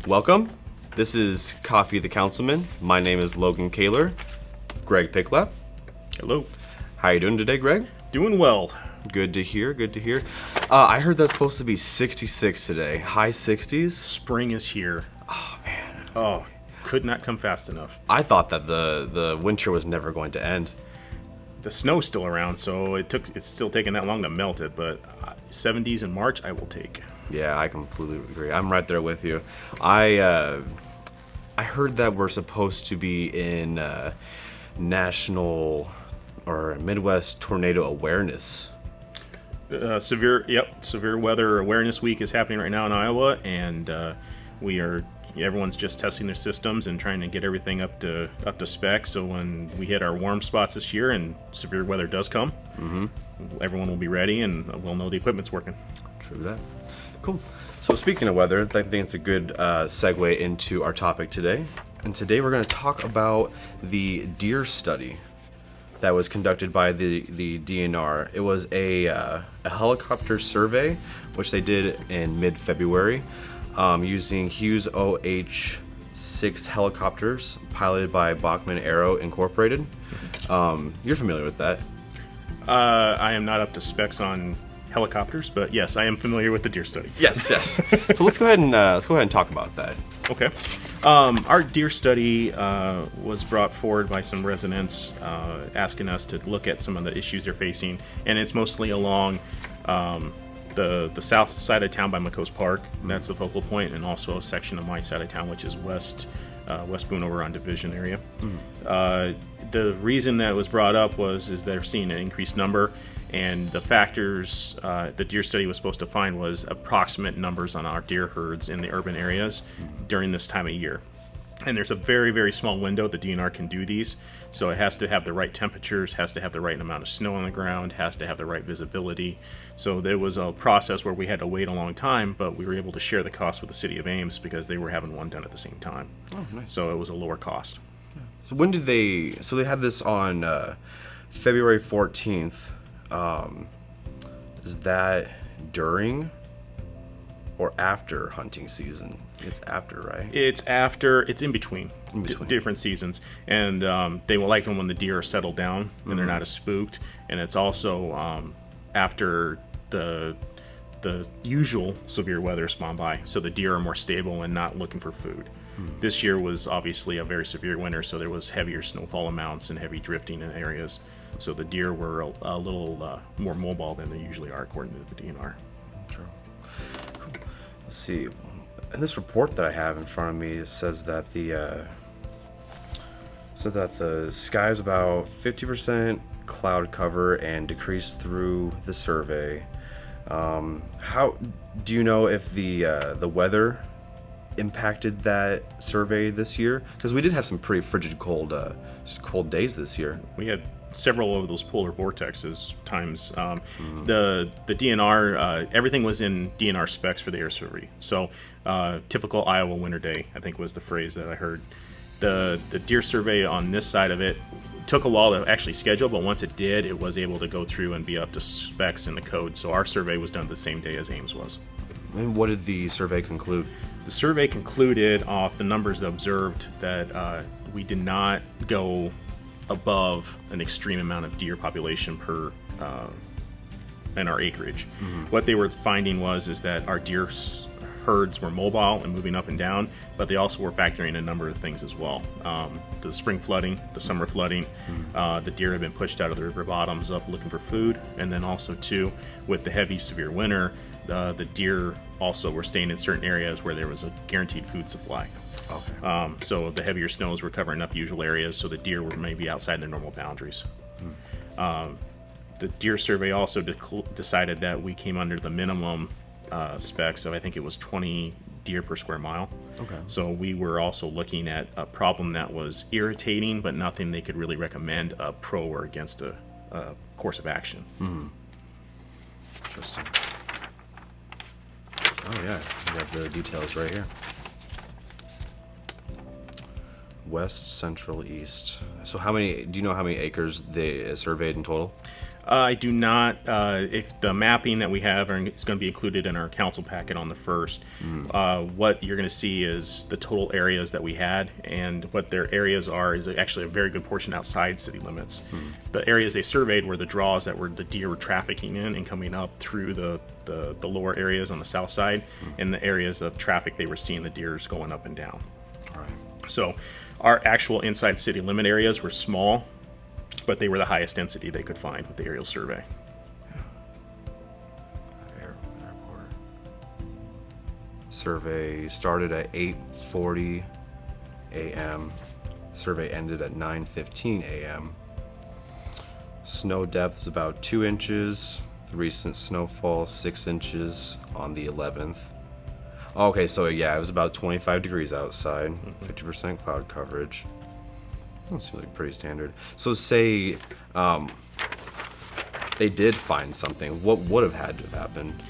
Welcome. This is Coffee the Councilman. My name is Logan Kaler. Greg Piklapp. Hello. How you doing today, Greg? Doing well. Good to hear, good to hear. I heard that's supposed to be 66 today. High 60s? Spring is here. Oh, man. Oh, could not come fast enough. I thought that the winter was never going to end. The snow's still around, so it's still taking that long to melt it, but 70s in March I will take. Yeah, I completely agree. I'm right there with you. I heard that we're supposed to be in National or Midwest Tornado Awareness. Severe Weather Awareness Week is happening right now in Iowa, and everyone's just testing their systems and trying to get everything up to spec. So when we hit our warm spots this year and severe weather does come, everyone will be ready and we'll know the equipment's working. True that. Cool. So speaking of weather, I think it's a good segue into our topic today. And today we're going to talk about the deer study that was conducted by the DNR. It was a helicopter survey, which they did in mid-February, using Hughes OH-6 helicopters piloted by Bachmann Aero Incorporated. You're familiar with that? I am not up to specs on helicopters, but yes, I am familiar with the deer study. Yes. So let's go ahead and talk about that. Okay. Our deer study was brought forward by some residents asking us to look at some of the issues they're facing, and it's mostly along the south side of town by McCoe's Park. That's the focal point, and also a section of my side of town, which is West Boone over on Division area. The reason that was brought up is they're seeing an increased number, and the factors the deer study was supposed to find was approximate numbers on our deer herds in the urban areas during this time of year. And there's a very, very small window the DNR can do these, so it has to have the right temperatures, has to have the right amount of snow on the ground, has to have the right visibility. So there was a process where we had to wait a long time, but we were able to share the cost with the city of Ames because they were having one done at the same time. Oh, nice. So it was a lower cost. So when did they? So they had this on February 14th. Is that during or after hunting season? It's after, right? It's after. It's in between. Different seasons, and they will like them when the deer are settled down and they're not as spooked. And it's also after the usual severe weather has gone by, so the deer are more stable and not looking for food. This year was obviously a very severe winter, so there was heavier snowfall amounts and heavy drifting in areas. So the deer were a little more mobile than they usually are, according to the DNR. True. Cool. Let's see. In this report that I have in front of me, it says that the sky is about 50% cloud cover and decreased through the survey. How do you know if the weather impacted that survey this year? Because we did have some pretty frigid cold days this year. We had several of those polar vortexes times. The DNR, everything was in DNR specs for the air survey. So typical Iowa winter day, I think was the phrase that I heard. The deer survey on this side of it took a while to actually schedule, but once it did, it was able to go through and be up to specs in the code. So our survey was done the same day as Ames was. And what did the survey conclude? The survey concluded off the numbers observed that we did not go above an extreme amount of deer population per in our acreage. What they were finding is that our deer herds were mobile and moving up and down, but they also were factoring in a number of things as well. The spring flooding, the summer flooding, the deer had been pushed out of the river bottoms up looking for food, and then also too, with the heavy severe winter, the deer also were staying in certain areas where there was a guaranteed food supply. Okay. So the heavier snows were covering up usual areas, so the deer were maybe outside their normal boundaries. The deer survey also decided that we came under the minimum specs of, I think it was 20 deer per square mile. Okay. So we were also looking at a problem that was irritating, but nothing they could really recommend a pro or against a course of action. Interesting. Oh yeah, we have the details right here. West, central, east. So do you know how many acres they surveyed in total? I do not. If the mapping that we have is going to be included in our council packet on the 1st, what you're going to see is the total areas that we had, and what their areas are is actually a very good portion outside city limits. The areas they surveyed were the draws that were the deer were trafficking in and coming up through the lower areas on the south side, and the areas of traffic they were seeing the deers going up and down. All right. So our actual inside city limit areas were small, but they were the highest density they could find with the aerial survey. Airport. Survey started at 8:40 a.m. Survey ended at 9:15 a.m. Snow depth is about 2 inches. Recent snowfall 6 inches on the 11th. Okay, so yeah, it was about 25 degrees outside, 50% cloud coverage. That seems like pretty standard. So say they did find something, what would have had to have happened?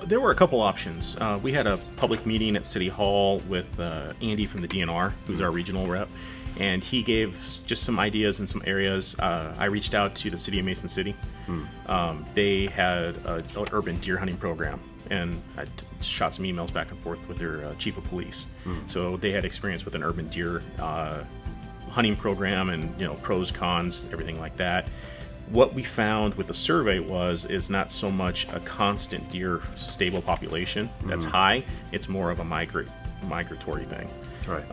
There were a couple options. We had a public meeting at City Hall with Andy from the DNR, who's our regional rep, and he gave just some ideas in some areas. I reached out to the city of Mason City. They had an urban deer hunting program, and I shot some emails back and forth with their chief of police. So they had experience with an urban deer hunting program, and pros, cons, everything like that. What we found with the survey is not so much a constant deer stable population that's high. It's more of a migratory thing. Right.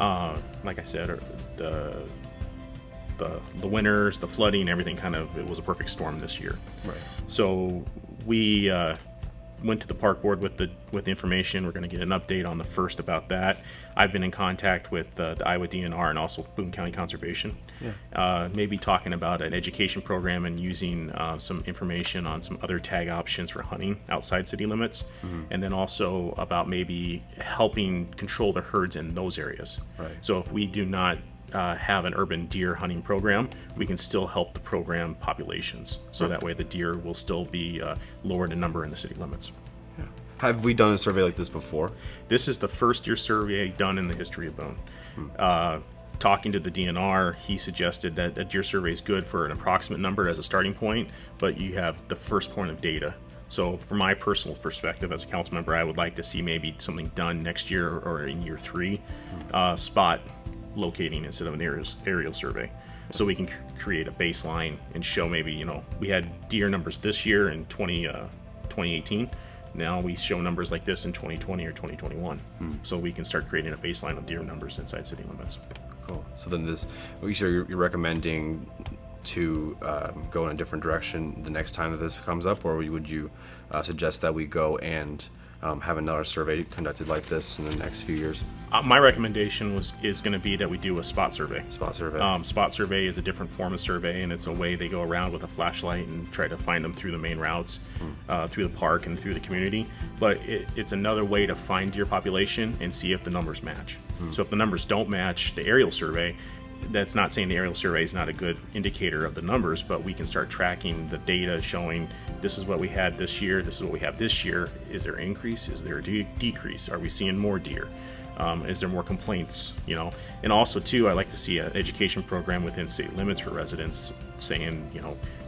Like I said, the winters, the flooding, everything it was a perfect storm this year. Right. So we went to the park board with the information. We're going to get an update on the 1st about that. I've been in contact with the Iowa DNR and also Boone County Conservation. Maybe talking about an education program and using some information on some other tag options for hunting outside city limits, and then also about maybe helping control the herds in those areas. Right. So if we do not have an urban deer hunting program, we can still help the program populations. So that way the deer will still be lowered in number in the city limits. Yeah. Have we done a survey like this before? This is the first deer survey done in the history of Boone. Talking to the DNR, he suggested that a deer survey is good for an approximate number as a starting point, but you have the first point of data. So from my personal perspective as a council member, I would like to see maybe something done next year or in year 3, spot locating instead of an aerial survey, so we can create a baseline and show maybe we had deer numbers this year in 2018. Now we show numbers like this in 2020 or 2021, so we can start creating a baseline of deer numbers inside city limits. Cool. So then you're recommending to go in a different direction the next time that this comes up, or would you suggest that we go and have another survey conducted like this in the next few years? My recommendation is going to be that we do a spot survey. Spot survey. Spot survey is a different form of survey, and it's a way they go around with a flashlight and try to find them through the main routes, through the park and through the community. But it's another way to find deer population and see if the numbers match. So if the numbers don't match the aerial survey, that's not saying the aerial survey is not a good indicator of the numbers, but we can start tracking the data showing this is what we had this year, this is what we have this year. Is there an increase? Is there a decrease? Are we seeing more deer? Is there more complaints? And also too, I like to see an education program within city limits for residents saying,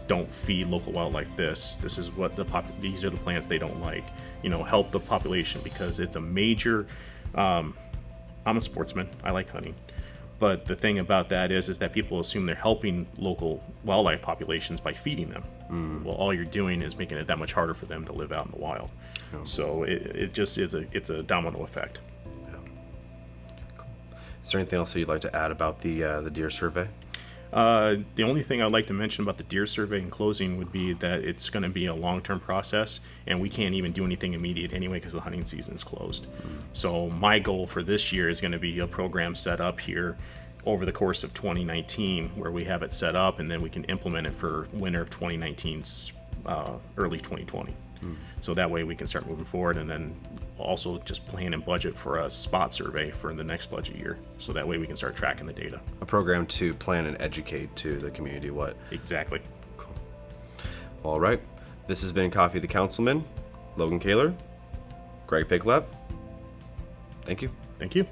don't feed local wildlife this. This is what these are the plants they don't like. Help the population, because it's a major. I'm a sportsman. I like hunting. But the thing about that is that people assume they're helping local wildlife populations by feeding them. Well, all you're doing is making it that much harder for them to live out in the wild. So it just is it's a domino effect. Cool. Is there anything else that you'd like to add about the deer survey? The only thing I'd like to mention about the deer survey in closing would be that it's going to be a long-term process, and we can't even do anything immediate anyway because the hunting season is closed. So my goal for this year is going to be a program set up here over the course of 2019 where we have it set up, and then we can implement it for winter of 2019, early 2020. So that way we can start moving forward, and then also just plan and budget for a spot survey for the next budget year. So that way we can start tracking the data. A program to plan and educate to the community what? Exactly. Cool. All right. This has been Coffee with the Councilman, Logan Kaler, Greg Piklapp. Thank you. Thank you.